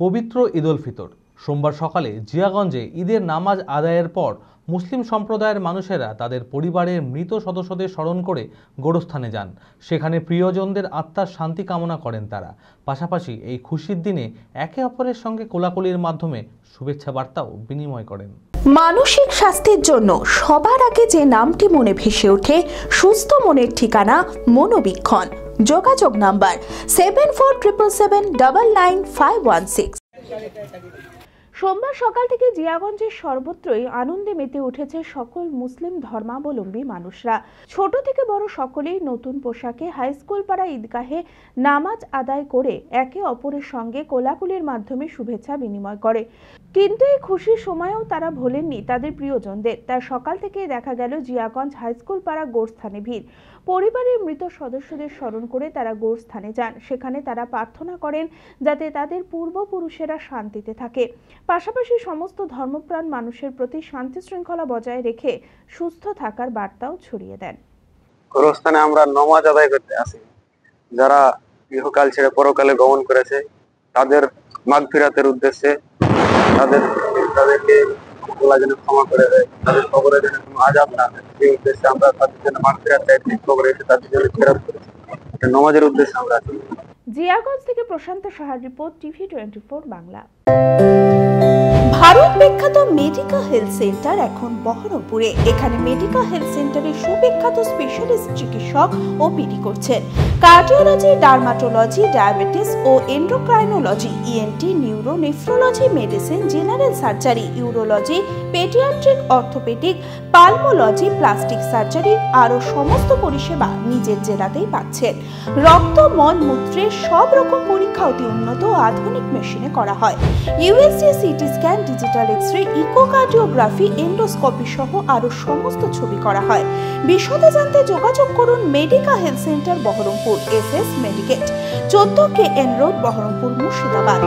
পবিত্র ঈদ উল ফিতর সোমবার সকালে জিয়াগঞ্জে ঈদের নামাজ আদায়ের পর মুসলিম সম্প্রদায়ের মানুষেরা তাদের পরিবারের মৃত সদস্যদের স্মরণ করে গোরস্থানে যান। সেখানে প্রিয়জনদের আত্মার শান্তি কামনা করেন তারা। পাশাপাশি এই খুশির দিনে একে অপরের সঙ্গে কোলাকুলির মাধ্যমে শুভেচ্ছা বার্তাও বিনিময় করেন। মানসিক স্বাস্থ্যের জন্য সবার আগে যে নামটি মনে ভেসে ওঠে, সুস্থ মনের ঠিকানা মনোবীক্ষণ। যোগাযোগ নাম্বার 7477799516। সোমবার সকাল থেকে জিয়াগঞ্জের সর্বত্রই আনন্দে মেতে উঠেছে সকল মুসলিম ধর্মাবলম্বী মানুষরা। ছোট থেকে বড় সকলেই নতুন পোশাকে হাইস্কুল পাড়া ঈদগাহে নামাজ আদায় করে একে অপরের সঙ্গে কোলাকুলির মাধ্যমে শুভেচ্ছা বিনিময় করে। কিন্তু এই খুশির সময়েও তারা ভোলেননি তাদের প্রিয়জনদের। তাই সকাল থেকেই দেখা গেল জিয়াগঞ্জ হাইস্কুল পাড়া গোরস্থানে ভিড়। পরিবারের মৃত সদস্যদের স্মরণ করে তারা গোরস্থানে যান। সেখানে তারা প্রার্থনা করেন যাতে তাদের পূর্বপুরুষেরা শান্তিতে থাকে। পাশাপাশি সমস্ত ধর্মপ্রাণ মানুষের প্রতি শান্তি শৃঙ্খলা বজায় রেখে সুস্থ থাকার বার্তাও ছড়িয়ে দেন। গোরস্থানে আমরা নামাজ আদায় করতে আসি। যারা ইহকাল ছেড়ে পরকালে গমন করেছে তাদের মাগফিরাতের উদ্দেশ্যে, তাদেরকে আল্লাহ যেন ক্ষমা করে দেয়, তাদের কবরে যেন কোনো আযাব না হয়, সেই উদ্দেশ্যে আমরা তাদের জন্য মাগফিরাত চাইছি। কবরে এসে তাদের জন্য ফেরত করেছি, নামাজের উদ্দেশ্যে আমরা আছি। জিয়াগঞ্জ থেকে প্রশান্ত সাহার রিপোর্ট, TV24 বাংলা। ভারত বিখ্যাত মেডিকা হেলথ সেন্টার এখন বহরমপুরে। এখানে মেডিকা হেলথ সেন্টারে সুবিখ্যাত স্পেশালিস্ট চিকিৎসক ওপিডি করছেন। কার্ডিওলজি, ডার্মাটোলজি, ডায়াবেটিস ও endocrinology, ENT, neuro, nephrology, medicine, general surgery, urology, paediatric, orthopaedic, pulmonology, plastic surgery আরও সমস্ত পরিষেবা নিজের জেলাতেই পাচ্ছেন। রক্ত, মল, মূত্রের সব রকম পরীক্ষা অতি উন্নত ও আধুনিক মেশিনে করা হয়। USG, CT scan, digital X-ray, echocardiography, endoscopy সহ আরো সমস্ত ছবি করা হয়। বিশদে জানতে যোগাযোগ করুন Medica health centre Baharampur, SS Medicate, 14 KN road, Baharampur, Murshidabad.